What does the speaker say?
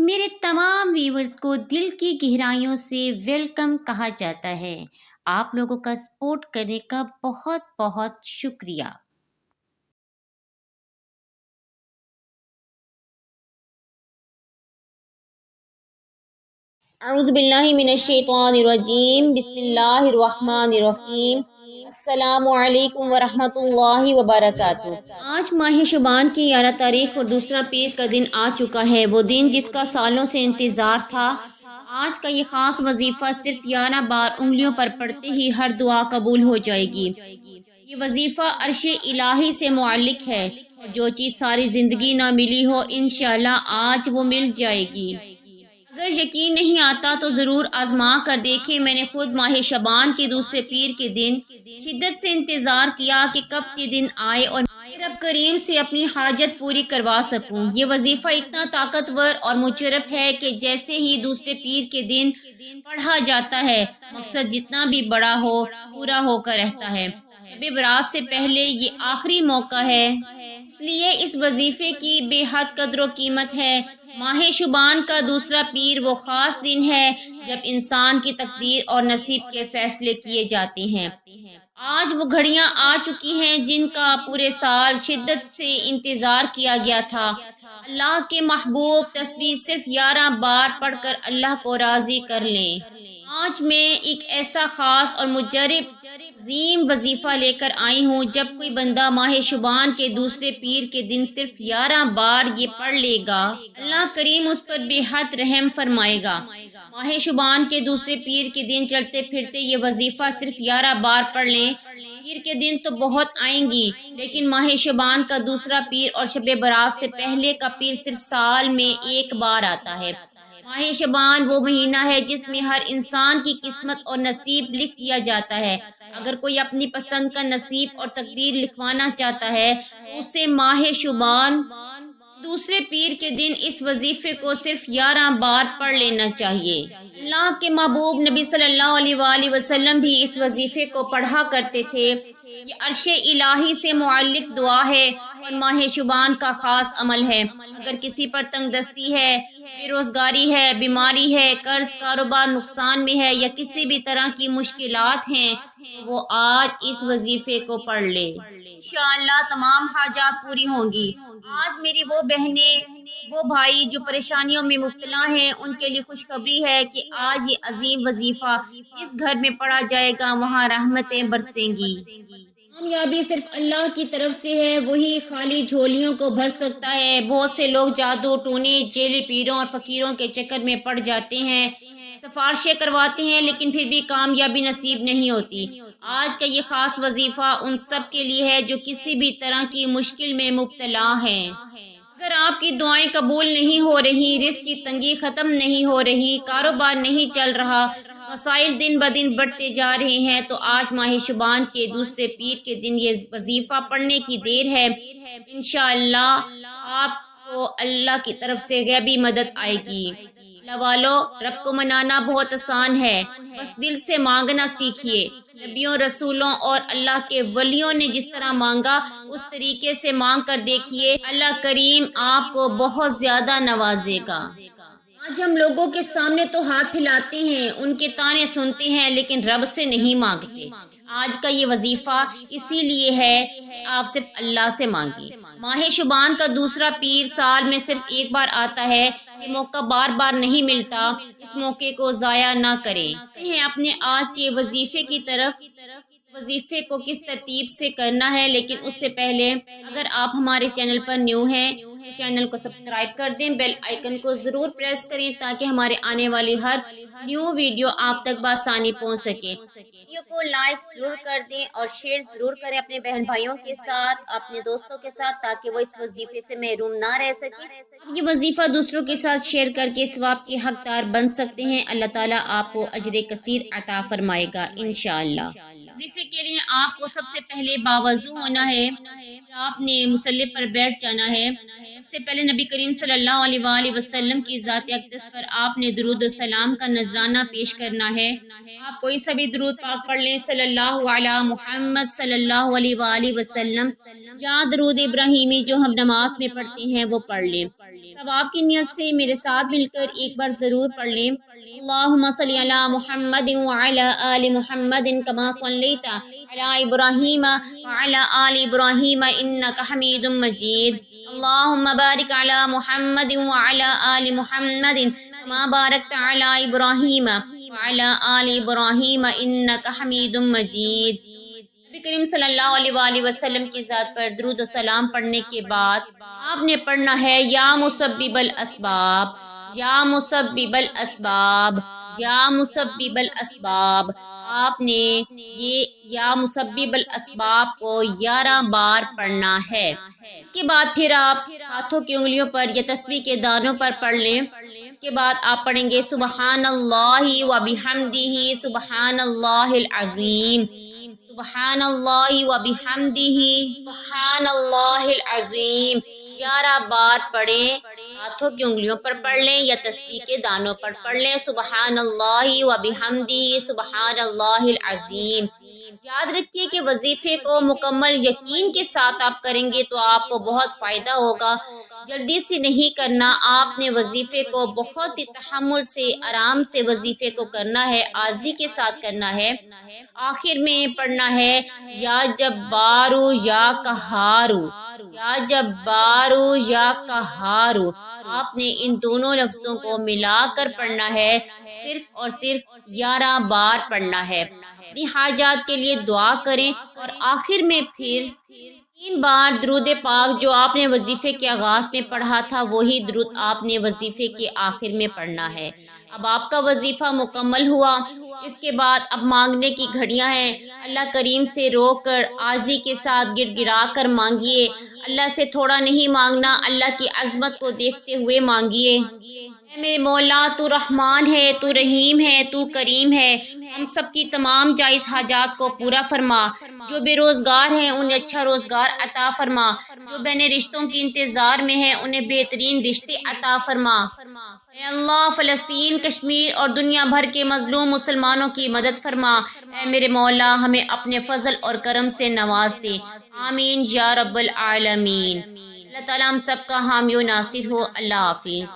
میرے تمام ویورز کو دل کی گہرائیوں سے ویلکم کہا جاتا ہے۔ آپ لوگوں کا سپورٹ کرنے کا بہت بہت شکریہ۔ اعوذ باللہ من الشیطان الرجیم، بسم اللہ الرحمن الرحیم۔ السلام علیکم ورحمۃ اللہ وبرکاتہ۔ آج ماہ شعبان کی 11 تاریخ اور دوسرا پیر کا دن آ چکا ہے، وہ دن جس کا سالوں سے انتظار تھا۔ آج کا یہ خاص وظیفہ صرف 11 بار انگلیوں پر پڑھتے ہی ہر دعا قبول ہو جائے گی۔ یہ وظیفہ عرش الہی سے معلق ہے، اور جو چیز ساری زندگی نہ ملی ہو انشاءاللہ آج وہ مل جائے گی۔ اگر یقین نہیں آتا تو ضرور آزما کر دیکھیں۔ میں نے خود ماہ شعبان کے دوسرے پیر کے دن شدت سے انتظار کیا کہ کب یہ دن آئے اور رب کریم سے اپنی حاجت پوری کروا سکوں۔ یہ وظیفہ اتنا طاقتور اور مشرف ہے کہ جیسے ہی دوسرے پیر کے دن پڑھا جاتا ہے، مقصد جتنا بھی بڑا ہو پورا ہو کر رہتا ہے۔ شب برات سے پہلے یہ آخری موقع ہے، اس لیے اس وظیفے کی بے حد قدر و قیمت ہے۔ ماہ شعبان کا دوسرا پیر وہ خاص دن ہے جب انسان کی تقدیر اور نصیب کے فیصلے کیے جاتے ہیں۔ آج وہ گھڑیاں آ چکی ہیں جن کا پورے سال شدت سے انتظار کیا گیا تھا۔ اللہ کے محبوب تسبیح صرف 11 بار پڑھ کر اللہ کو راضی کر لیں۔ آج میں ایک ایسا خاص اور مجرب عظیم وظیفہ لے کر آئی ہوں۔ جب کوئی بندہ ماہ شعبان کے دوسرے پیر کے دن صرف 11 بار یہ پڑھ لے گا، اللہ کریم اس پر بے حد رحم فرمائے گا۔ ماہ شعبان کے دوسرے پیر کے دن چلتے پھرتے یہ وظیفہ صرف 11 بار پڑھ لیں۔ پیر کے دن تو بہت آئیں گی، لیکن ماہ شعبان کا دوسرا پیر اور شب برات سے پہلے کا پیر صرف سال میں ایک بار آتا ہے۔ ماہ شعبان وہ مہینہ ہے جس میں ہر انسان کی قسمت اور نصیب لکھ دیا جاتا ہے۔ اگر کوئی اپنی پسند کا نصیب اور تقدیر لکھوانا چاہتا ہے تو اسے ماہ شعبان دوسرے پیر کے دن اس وظیفے کو صرف 11 بار پڑھ لینا چاہیے۔ اللہ کے محبوب نبی صلی اللہ علیہ وآلہ وسلم بھی اس وظیفے کو پڑھا کرتے تھے۔ یہ عرش الہی سے معلق دعا ہے اور ماہ شعبان کا خاص عمل ہے۔ اگر کسی پر تنگ دستی ہے، بے روزگاری ہے، بیماری ہے، قرض کاروبار نقصان میں ہے یا کسی بھی طرح کی مشکلات ہیں تو وہ آج اس وظیفے کو پڑھ لے، انشاءاللہ تمام حاجات پوری ہوں گی۔ آج میری وہ بہنیں، وہ بھائی جو پریشانیوں میں مبتلا ہیں، ان کے لیے خوشخبری ہے کہ آج یہ عظیم وظیفہ جس گھر میں پڑھا جائے گا وہاں رحمتیں برسیں گی۔ کامیابی صرف اللہ کی طرف سے ہے، وہی خالی جھولیوں کو بھر سکتا ہے۔ بہت سے لوگ جادو ٹونے، جیلی پیروں اور فقیروں کے چکر میں پڑ جاتے ہیں، سفارشیں کرواتے ہیں لیکن پھر بھی کامیابی نصیب نہیں ہوتی۔ آج کا یہ خاص وظیفہ ان سب کے لیے ہے جو کسی بھی طرح کی مشکل میں مبتلا ہیں۔ اگر آپ کی دعائیں قبول نہیں ہو رہی، رزق کی تنگی ختم نہیں ہو رہی، کاروبار نہیں چل رہا، مسائل دن بدن بڑھتے جا رہے ہیں، تو آج ماہ شعبان کے دوسرے پیر کے دن یہ وظیفہ پڑھنے کی دیر ہے۔ انشاءاللہ آپ کو اللہ کی طرف سے غیبی مدد آئے گی۔ اللہ والو، رب کو منانا بہت آسان ہے، بس دل سے مانگنا سیکھیے۔ نبیوں، رسولوں اور اللہ کے ولیوں نے جس طرح مانگا اس طریقے سے مانگ کر دیکھیے، اللہ کریم آپ کو بہت زیادہ نوازے گا۔ آج ہم لوگوں کے سامنے تو ہاتھ پھیلاتے ہیں، ان کے طعنے سنتے ہیں، لیکن رب سے نہیں مانگتے۔ آج کا یہ وظیفہ اسی لیے ہے کہ آپ صرف اللہ سے مانگیں۔ ماہ شعبان کا دوسرا پیر سال میں صرف ایک بار آتا ہے، یہ موقع بار بار نہیں ملتا، اس موقع کو ضائع نہ کریں۔ اپنے آج کے وظیفے کی طرف، وظیفے کو کس ترتیب سے کرنا ہے، لیکن اس سے پہلے اگر آپ ہمارے چینل پر نیو ہیں تو چینل کو سبسکرائب کر دیں، بیل آئیکن کو ضرور پریس کریں تاکہ ہمارے آنے والی ہر نیو ویڈیو آپ تک بآسانی پہنچ سکے۔ ویڈیو کو لائک ضرور کر دیں اور شیئر ضرور کریں اپنے بہن بھائیوں کے ساتھ، اپنے دوستوں کے ساتھ، تاکہ وہ اس وظیفے سے محروم نہ رہ سکیں۔ یہ وظیفہ دوسروں کے ساتھ شیئر کر کے ثواب کے حقدار بن سکتے ہیں۔ اللہ تعالیٰ آپ کو اجر کثیر عطا فرمائے گا انشاءاللہ۔ وظیفے کے لیے آپ کو سب سے پہلے باوضو ہونا ہے، آپ نے مصلی پر بیٹھ جانا ہے۔ سب سے پہلے نبی کریم صلی اللہ علیہ وآلہ وسلم کی ذات اقدس پر آپ نے درود و سلام کا نذرانہ پیش کرنا ہے۔ آپ کوئی سا بھی درود پاک پڑھ لیں، صلی اللہ علی محمد صلی اللہ علیہ وآلہ وسلم، یا درود ابراہیمی جو ہم نماز میں پڑھتے ہیں وہ پڑھ لیں۔ ثواب کی نیت سے میرے ساتھ مل کر ایک بار ضرور پڑھ لیں۔ اللہم صلی علی محمد وعلی آل محمد کما صلیت علی ابراہیم وعلی آل ابراہیم انک حمید مجید۔ اللہم بارک علی محمد وعلی آل محمد کما بارکت علی ابراہیم وعلی آل ابراہیم انک حمید مجید۔ نبی کریم صلی اللہ علیہ وآلہ وسلم کی ذات پر درود و سلام پڑھنے کے بعد آپ نے پڑھنا ہے یا مسبب الاسباب، یا مسبب الاسباب، یا مسبب الاسباب۔ آپ نے یہ یا مسبب الاسباب کو 11 بار پڑھنا ہے۔ اس کے بعد پھر آپ ہاتھوں کی انگلیوں پر یا تسبیح کے دانوں پر پڑھ لیں۔ اس کے بعد آپ پڑھیں گے سبحان اللہ و بحمدہ سبحان اللہ العظیم، سبحان اللہ و بحمدہ سبحان اللہ العظیم۔ 11 بار پڑھیں، ہاتھوں کی انگلیوں پر پڑھ لیں یا تسبیح کے دانوں پر پڑھ لیں سبحان اللہ و بحمدہ سبحان اللہ العظیم۔ یاد رکھیے کہ وظیفے کو مکمل یقین کے ساتھ آپ کریں گے تو آپ کو بہت فائدہ ہوگا۔ جلدی سے نہیں کرنا، آپ نے وظیفے کو بہت ہی تحمل سے آرام سے وظیفے کو کرنا ہے، عاجزی کے ساتھ کرنا ہے۔ آخر میں پڑھنا ہے یا جبارو یا قہارو، یا جبارو یا قہارو۔ آپ نے ان دونوں لفظوں کو ملا کر پڑھنا ہے، صرف اور صرف 11 بار پڑھنا ہے۔ اپنی حاجات کے لیے دعا کریں اور آخر میں پھر 3 بار درود پاک جو آپ نے وظیفے کے آغاز میں پڑھا تھا وہی درود آپ نے وظیفے کے آخر میں پڑھنا ہے۔ اب آپ کا وظیفہ مکمل ہوا۔ اس کے بعد اب مانگنے کی گھڑیاں ہیں۔ اللہ کریم سے رو کر عاجزی کے ساتھ گڑ گڑا کر مانگیے۔ اللہ سے تھوڑا نہیں مانگنا، اللہ کی عظمت کو دیکھتے ہوئے مانگیے۔ اے میرے مولا، تو رحمان ہے، تو رحیم ہے، تو کریم ہے، ہم سب کی تمام جائز حاجات کو پورا فرما۔ جو بے روزگار ہیں انہیں اچھا روزگار عطا فرما، جو بین رشتوں کے انتظار میں ہیں انہیں بہترین رشتے عطا فرما۔ اے اللہ، فلسطین، کشمیر اور دنیا بھر کے مظلوم مسلمانوں کی مدد فرما۔ اے میرے مولا، ہمیں اپنے فضل اور کرم سے نواز دے، آمین یا رب العالمین۔ اللہ تعالیٰ ہم سب کا حامی و ناصر ہو۔ اللہ حافظ۔